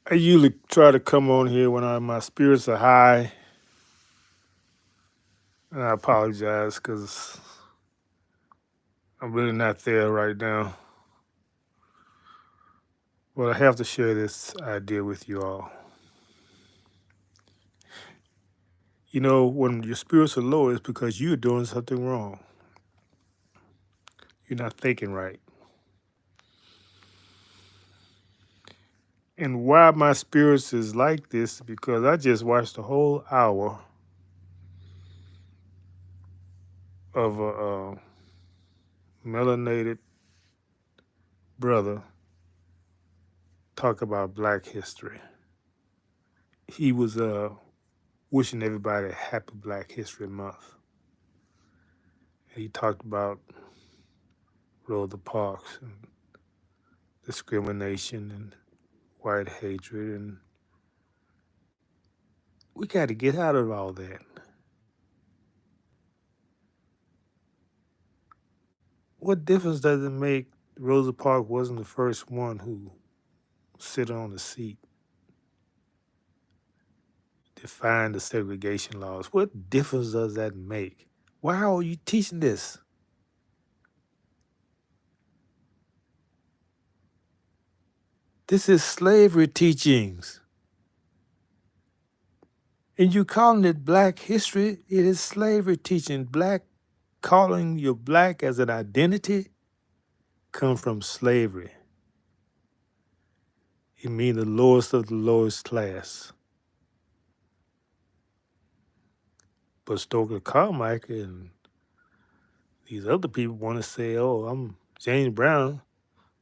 I usually try to come on here when my spirits are high, and I apologize because I'm really not there right now. But I have to share this idea with you all. You know, when your spirits are low, it's because you're doing something wrong. You're not thinking right. And why my spirits is like this is because I just watched a whole hour of a melanated brother talk about Black history. He was wishing everybody a happy Black History Month. He talked about Rosa Parks and discrimination and white hatred, and we got to get out of all that. What difference does it make? Rosa Parks wasn't the first one who sit on the seat, defined the segregation laws. What difference does that make? Why are you teaching this? This is slavery teachings. And you calling it Black history, it is slavery teaching. Black, calling you Black as an identity come from slavery. It means the lowest of the lowest class. But Stokely Carmichael and these other people want to say, oh, I'm James Brown,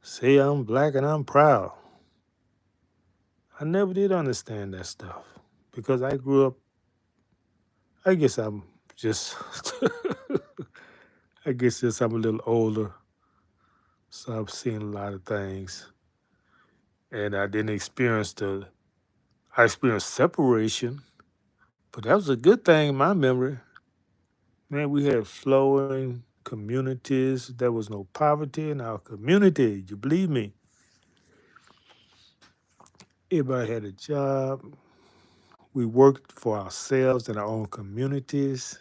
say I'm Black and I'm proud. I never did understand that stuff because I grew up, I guess I'm just, I guess just I'm a little older, so I've seen a lot of things. And I didn't experience I experienced separation, but that was a good thing in my memory. Man, we had flowing communities. There was no poverty in our community. You believe me? Everybody had a job. We worked for ourselves in our own communities.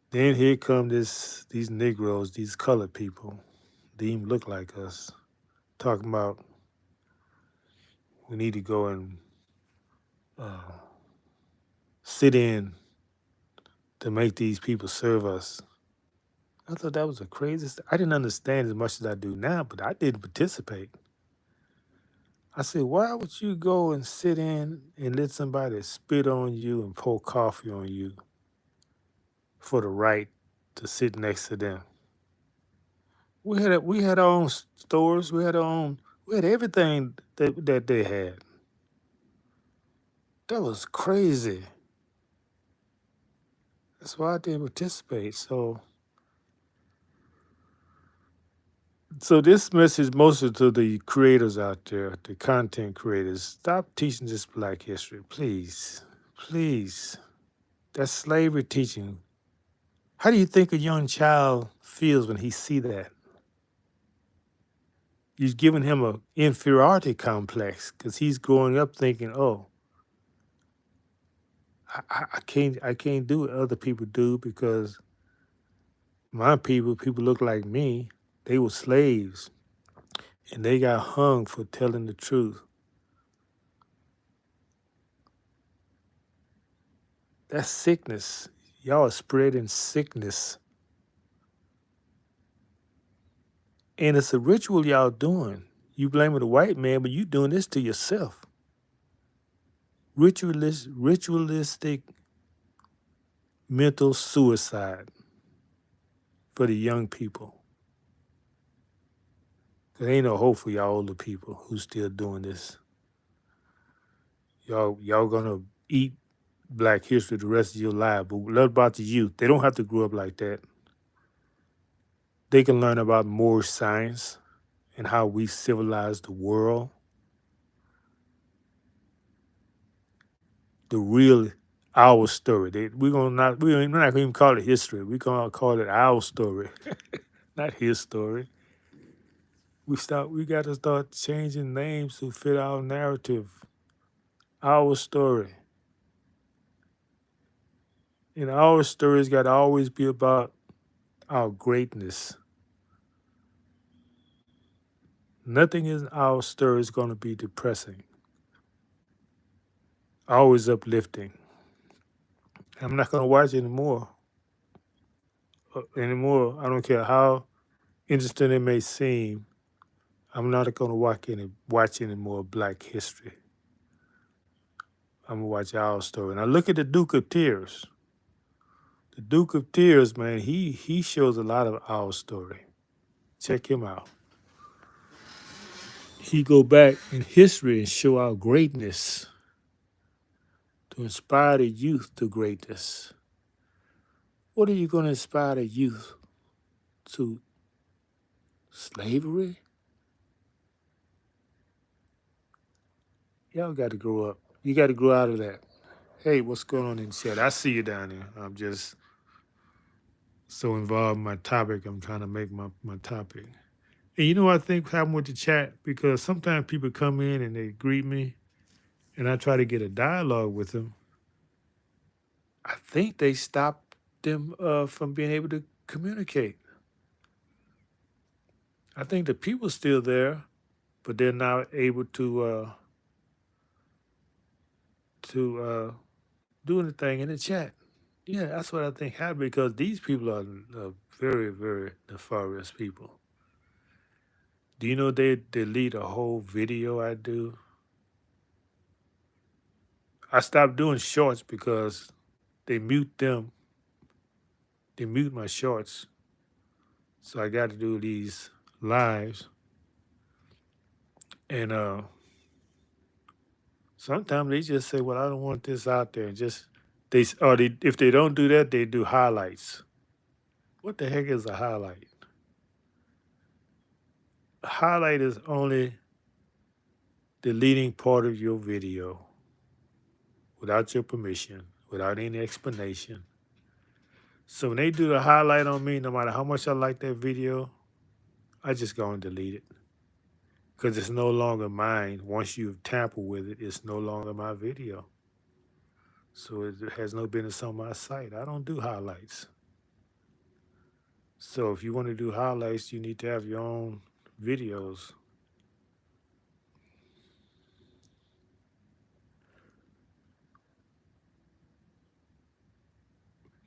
Then here come these Negroes, these colored people. They even look like us, talking about we need to go and uh, sit in to make these people serve us. I thought that was the craziest. I didn't understand as much as I do now, but I didn't participate. I said, why would you go and sit in and let somebody spit on you and pour coffee on you for the right to sit next to them? We had our own stores. We had everything that they had. That was crazy. That's why I didn't participate. So this message mostly to the creators out there, the content creators, stop teaching this Black history, please, please. That's slavery teaching. How do you think a young child feels when he see that? You've given him a inferiority complex because he's growing up thinking, "Oh, I can't do what other people do because my people look like me. They were slaves and they got hung for telling the truth." That's sickness. Y'all are spreading sickness. And it's a ritual y'all doing. You blaming the white man, but you doing this to yourself. Ritualistic mental suicide for the young people. There ain't no hope for y'all older people who still doing this. Y'all gonna eat Black history the rest of your life. But what about the youth? They don't have to grow up like that. They can learn about more science and how we civilize the world. The real our story. We're not gonna even call it history. We're gonna call it our story, not his story. We got to start changing names to fit our narrative, our story. And our stories got to always be about our greatness. Nothing in our story is going to be depressing. Always uplifting. I'm not going to watch anymore. Anymore. I don't care how interesting it may seem. I'm not going to watch any more Black history. I'm gonna watch our story. Now look at the Duke of Tears. The Duke of Tears, man, he shows a lot of our story. Check him out. He go back in history and show our greatness to inspire the youth to greatness. What are you going to inspire the youth to? Slavery? Y'all got to grow up. You got to grow out of that. Hey, what's going on in the chat? I see you down there. I'm just so involved in my topic. I'm trying to make my topic. And you know what I think happened with the chat? Because sometimes people come in and they greet me and I try to get a dialogue with them. I think they stop them from being able to communicate. I think the people's still there, but they're not able to do anything in the chat. Yeah, that's what I think happened because these people are very, very nefarious people. Do you know they delete a whole video I do? I stopped doing shorts because they mute them. They mute my shorts. So I got to do these lives. And sometimes they just say, well, I don't want this out there. And just, if they don't do that, they do highlights. What the heck is a highlight? A highlight is only the leading part of your video without your permission, without any explanation. So when they do the highlight on me, no matter how much I like that video, I just go and delete it because it's no longer mine. Once you've tampered with it, it's no longer my video. So it has no business on my site. I don't do highlights. So if you want to do highlights, you need to have your own videos.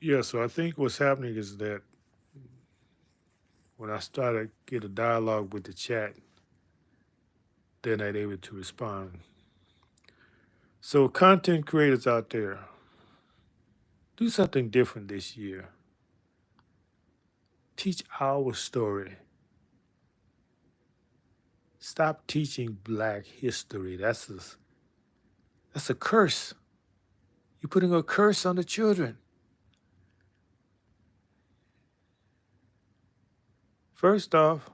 Yeah, so I think what's happening is that when I started get a dialogue with the chat, they're not able to respond. So content creators out there, do something different this year. Teach our story. Stop teaching Black history. That's a curse. You're putting a curse on the children. First off,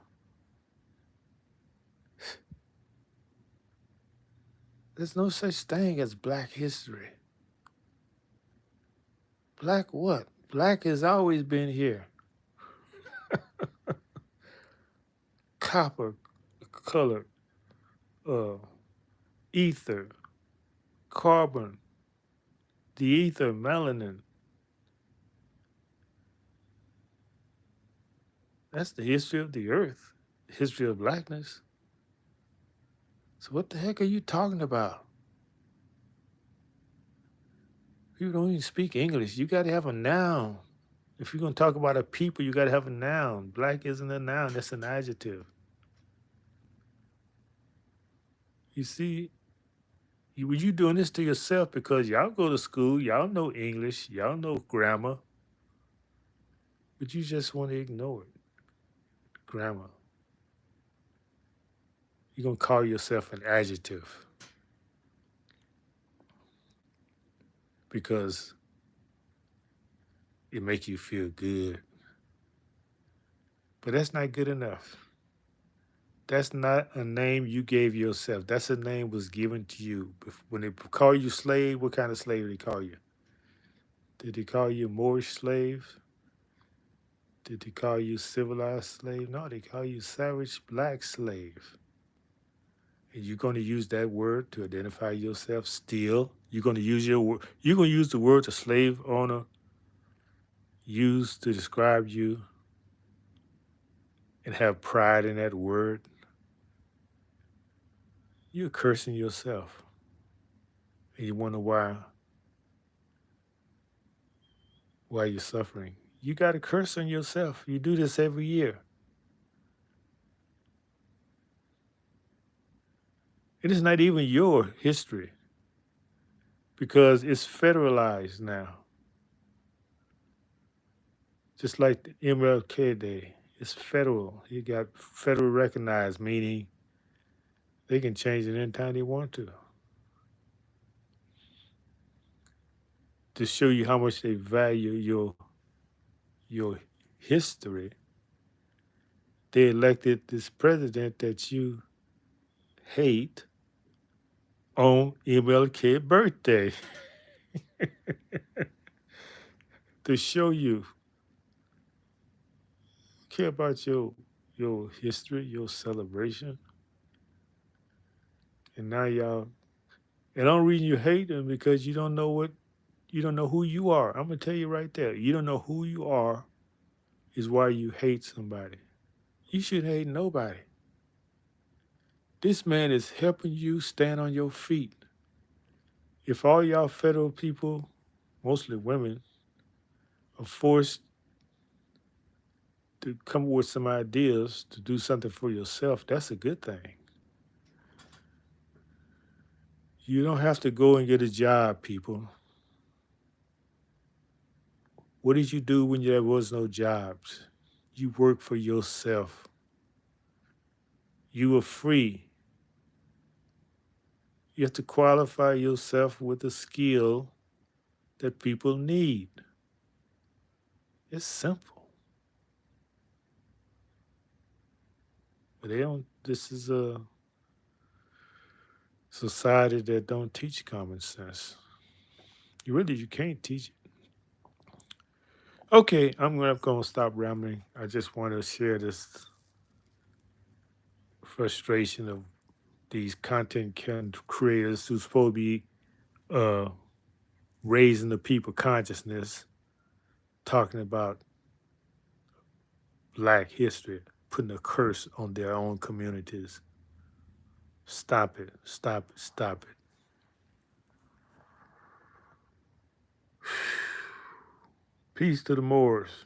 there's no such thing as Black history. Black what? Black has always been here. Copper, colored, uh, ether, carbon, the ether, melanin. That's the history of the earth, the history of blackness. So what the heck are you talking about? People don't even speak English. You got to have a noun. If you're going to talk about a people, you got to have a noun. Black isn't a noun, that's an adjective. You see, you doing this to yourself because y'all go to school, y'all know English, y'all know grammar, but you just want to ignore it. Grammar. You're going to call yourself an adjective because it make you feel good. But that's not good enough. That's not a name you gave yourself. That's a name was given to you. When they call you slave, what kind of slave did they call you? Did they call you Moorish slaves? Did they call you civilized slave? No, they call you savage black slave. And you're going to use that word to identify yourself still. You're going to use you're going to use the word the slave owner used to describe you and have pride in that word. You're cursing yourself. And you wonder why you're suffering. You got to curse on yourself. You do this every year. It is not even your history because it's federalized now. Just like the MLK Day, it's federal. You got federal recognized, meaning they can change it anytime they want to show you how much they value your history. They elected this president that you hate on MLK birthday to show you care about your history, your celebration, and now y'all. And the only reason you hate them because you don't know who you are. I'm gonna tell you right there. You don't know who you are is why you hate somebody. You shouldn't hate nobody. This man is helping you stand on your feet. If all y'all federal people, mostly women, are forced to come up with some ideas to do something for yourself, that's a good thing. You don't have to go and get a job, people. What did you do when there was no jobs? You worked for yourself. You were free. You have to qualify yourself with a skill that people need. It's simple. But they don't this is a society that don't teach common sense. You can't teach it. Okay, I'm gonna stop rambling. I just want to share this frustration of these creators who's supposed to be uh, raising the people consciousness, talking about Black history, putting a curse on their own communities. Stop it! Stop it! Stop it! Peace to the Moors.